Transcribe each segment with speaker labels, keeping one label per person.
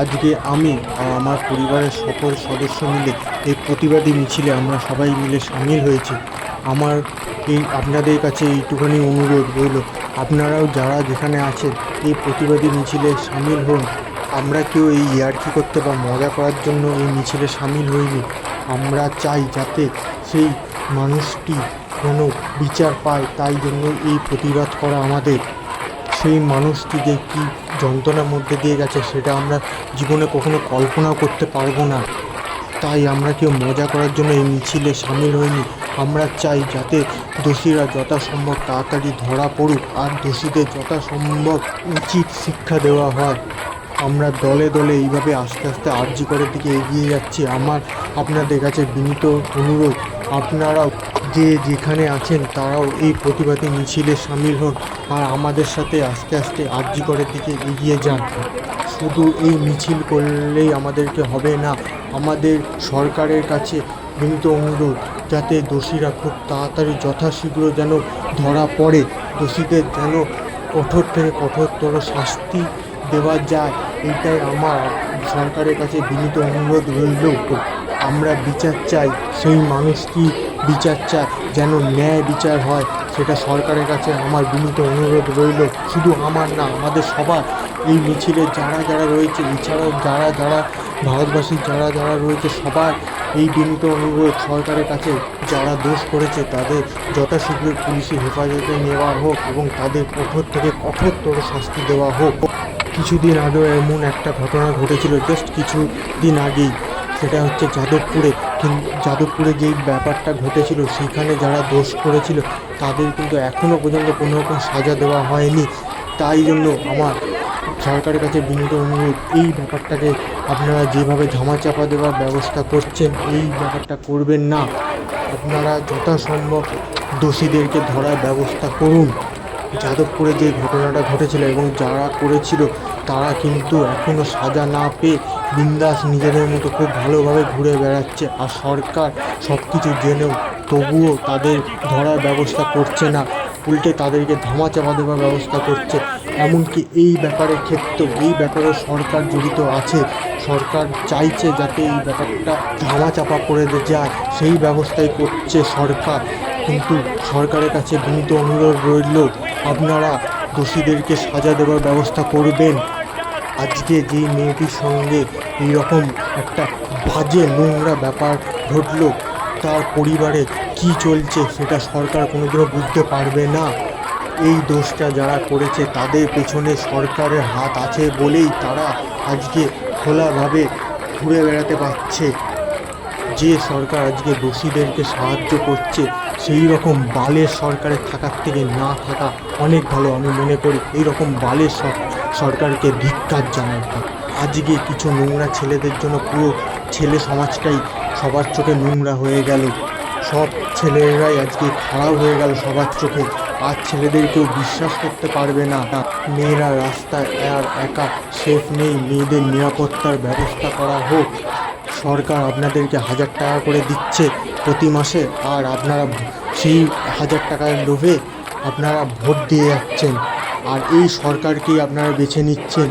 Speaker 1: আজকে আমি আর আমার পরিবারের সকল সদস্য মিলে এই প্রতিবাদী মিছিলে আমরা সবাই মিলে সামিল হয়েছি। আমার আপনাদের কাছে এইটুখানি অনুরোধ রইল, আপনারাও যারা যেখানে আছেন এই প্রতিবাদী মিছিলে সামিল হন। আমরা কেউ এই ইয়ার্কি করতে বা মজা করার জন্য এই মিছিলে সামিল হইনি। আমরা চাই যাতে সেই মানুষটি যেন বিচার পায়, তাই জন্য এই প্রতিবাদ করা আমাদের। সেই মানুষটি যে কী যন্ত্রণার মধ্যে দিয়ে গেছে সেটা আমরা জীবনে কখনো কল্পনাও করতে পারবো না। তাই আমরা কেউ মজা করার জন্য এই মিছিলে সামিল হইনি। আমরা চাই যাতে দোষীরা যথাসম্ভব তাড়াতাড়ি ধরা পড়ুক আর দোষীদের যথাসম্ভব উচিত শিক্ষা দেওয়া হয়। আমরা দলে দলে এইভাবে আস্তে আস্তে আরজি করার দিকে এগিয়ে যাচ্ছি। আমার আপনাদের কাছে বিনীত অনুরোধ, আপনারাও যে যেখানে আছেন তারাও এই প্রতিবাদী মিছিলে সামিল হন আর আমাদের সাথে আস্তে আস্তে আরজি করার দিকে এগিয়ে যান। শুধু এই মিছিল করলেই আমাদেরকে হবে না, আমাদের সরকারের কাছে বিনীত অনুরোধ যাতে দোষীরা খুব তাড়াতাড়ি যথাশীঘ্র যেন ধরা পড়ে, দোষীদের যেন কঠোর থেকে কঠোরতর শাস্তি দেওয়া যায়। এইটাই আমার সরকারের কাছে বিনীত অনুরোধ রইল। আমরা বিচার চাই, সেই মানুষটি বিচার চায়, যেন ন্যায় বিচার হয়, সেটা সরকারের কাছে আমার বিনীত অনুরোধ রইল। শুধু আমার না, আমাদের সবার এই মিছিলে যারা যারা রয়েছে, এছাড়াও যারা যারা ভারতবাসীর যারা যারা রয়েছে সবার এই বিনীত অনুরোধ সরকারের কাছে, যারা দোষ করেছে তাদের যথাশীঘ্র পুলিশি হেফাজতে নেওয়া হোক এবং তাদের কঠোর থেকে কঠোরতর শাস্তি দেওয়া হোক। কিছুদিন আগেও এমন একটা ঘটনা ঘটেছিল, জাস্ট কিছুদিন আগেই, সেটা হচ্ছে যাদবপুরে যেই ব্যাপারটা ঘটেছিল সেখানে যারা দোষ করেছিল তাদের কিন্তু এখনও পর্যন্ত কোনো রকম সাজা দেওয়া হয়নি। তাই জন্য আমার সরকারের কাছে বিনীত অনুরোধ, এই ব্যাপারটাকে আপনারা যেভাবে ধামাচাপা দেওয়ার ব্যবস্থা করছেন এই ব্যাপারটা করবেন না। আপনারা যথাসম্ভব দোষীদেরকে ধরার ব্যবস্থা করুন। যাদবপুরে যে ঘটনাটা ঘটেছিল এবং যারা করেছিল তারা কিন্তু এখনও সাজা না পেয়ে বিন্দাস নিজেদের মতো খুব ভালোভাবে ঘুরে বেড়াচ্ছে, আর সরকার সব কিছু জেনেও তবুও তাদের ধরার ব্যবস্থা করছে না, উল্টে তাদেরকে ধামাচাপা দেওয়ার ব্যবস্থা করছে। এমনকি এই ব্যাপারেও সরকার জড়িত আছে। সরকার চাইছে যাতে এই ব্যাপারটা ধামাচাপা করে যায়, সেই ব্যবস্থাই করছে সরকার। কিন্তু সরকারের কাছে বিনীত অনুরোধ রইল, আপনারা দোষীদেরকে সাজা দেওয়ার ব্যবস্থা করবেন। আজকে যেই মেয়েটির সঙ্গে এইরকম একটা বাজে নোংরা ব্যাপার ঘটলো, তার পরিবারে কি চলছে সেটা সরকার কোনোদিনও বুঝতে পারবে না। এই দোষটা যারা করেছে তাদের পেছনে সরকারের হাত আছে বলেই তারা আজকে খোলাভাবে ঘুরে বেড়াতে পারছে। যে সরকার আজকে দোষীদেরকে সাহায্য করছে, সেই রকম বালের সরকারের থাকার থেকে না থাকা অনেক ভালো আমি মনে করি। এইরকম বালের সরকারকে ধিক্কার জানাই। আজকে কিছু নোংরা ছেলেদের জন্য পুরো ছেলে সমাজটাই সবার চোখে নোংরা হয়ে গেল। সব ছেলেরাই আজকে খারাপ হয়ে গেল সবার চোখে। আর ছেলেদের কেউ বিশ্বাস করতে পারবে না। মেয়েরা রাস্তায় আর একা সেফ নেই, মেয়েদের নিরাপত্তার ব্যবস্থা করা হোক। সরকার আপনাদেরকে 1000 টাকা করে দিচ্ছে প্রতি মাসে, আর আপনারা সেই 1000 টাকার লোভে আপনারা ভোট দিয়ে যাচ্ছেন, আর এই সরকারকেই আপনারা বেছে নিচ্ছেন।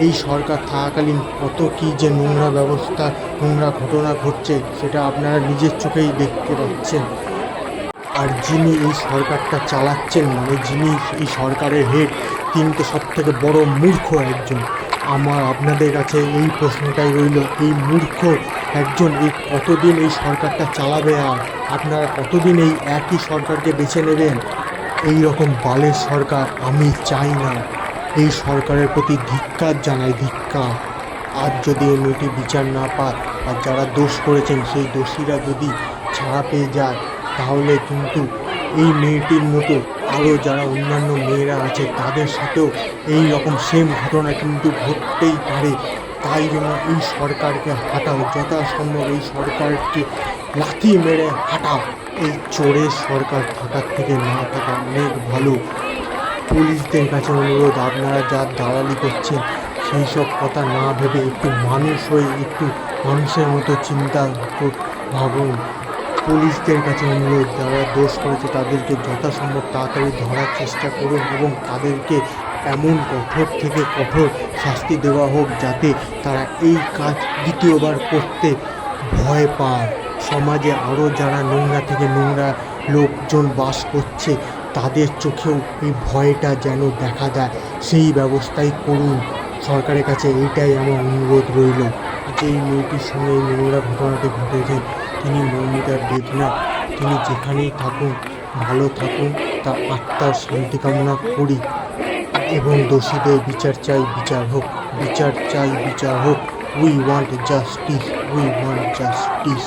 Speaker 1: এই সরকার থাকাকালীন কত কী যে নোংরা ঘটনা ঘটছে সেটা আপনারা নিজের চোখেই দেখতে পাচ্ছেন। আর যিনি এই সরকারটা চালাচ্ছেন, মানে যিনি এই সরকারের হেড, তিনি তো সব থেকে বড় মূর্খ একজন। আমার আপনাদের কাছে এই প্রশ্নটাই রইল, এই মূর্খ একজন এই কতদিন এই সরকারটা চালাবে, আর আপনারা কতদিন এই একই সরকারকে বেছে নেবেন? এই রকম বালের সরকার আমি চাই না। এই সরকারের প্রতি ধিক্কার জানাই, ধিক্কার। আজ যদি এই মেয়েটি বিচার না পায় আর যারা দোষ করেছেন সেই দোষীরা যদি ছাড়া পেয়ে যায়, তাহলে কিন্তু এই মেয়েটির মতো আরও যারা অন্যান্য মেয়েরা আছে তাদের সাথেও এই রকম সেম ঘটনা কিন্তু ঘটতেই পারে। তাই জন্য এই সরকারকে হাঁটাও, যথাসম্ভব এই সরকারকে লাথি মেরে হাঁটাও। এই চোরের সরকার থাকার থেকে না থাকা অনেক ভালো। পুলিশদের কাছে অনুরোধ, আপনারা যা দালালি করছেন সেই সব কথা না ভেবে একটু মানুষ হয়ে একটু মানুষের মতো চিন্তা ভাবুন। পুলিশদের কাছে অনুরোধ, যারা দোষ করেছে তাদেরকে যথাসম্ভব তাড়াতাড়ি ধরার চেষ্টা করুন এবং তাদেরকে এমন কঠোর থেকে কঠোর শাস্তি দেওয়া হোক যাতে তারা এই কাজ দ্বিতীয়বার করতে ভয় পায়। সমাজে আরও যারা নোংরা থেকে নোংরা লোকজন বাস করছে তাদের চোখেও এই ভয়টা যেন দেখা দেয়, সেই ব্যবস্থাই করুন। সরকারের কাছে এইটাই আমার অনুরোধ রইল। যেই মেয়েটির সঙ্গে এই নোংরা ঘটনাটি ঘটেছে তিনি মৌমিতার দেবনাথ, তিনি যেখানেই থাকুন ভালো থাকুন, তার আত্মার শান্তি কামনা করি এবং দোষীদের বিচার চাই, বিচার হোক, বিচার চাই, বিচার হোক। We want justice, we want justice.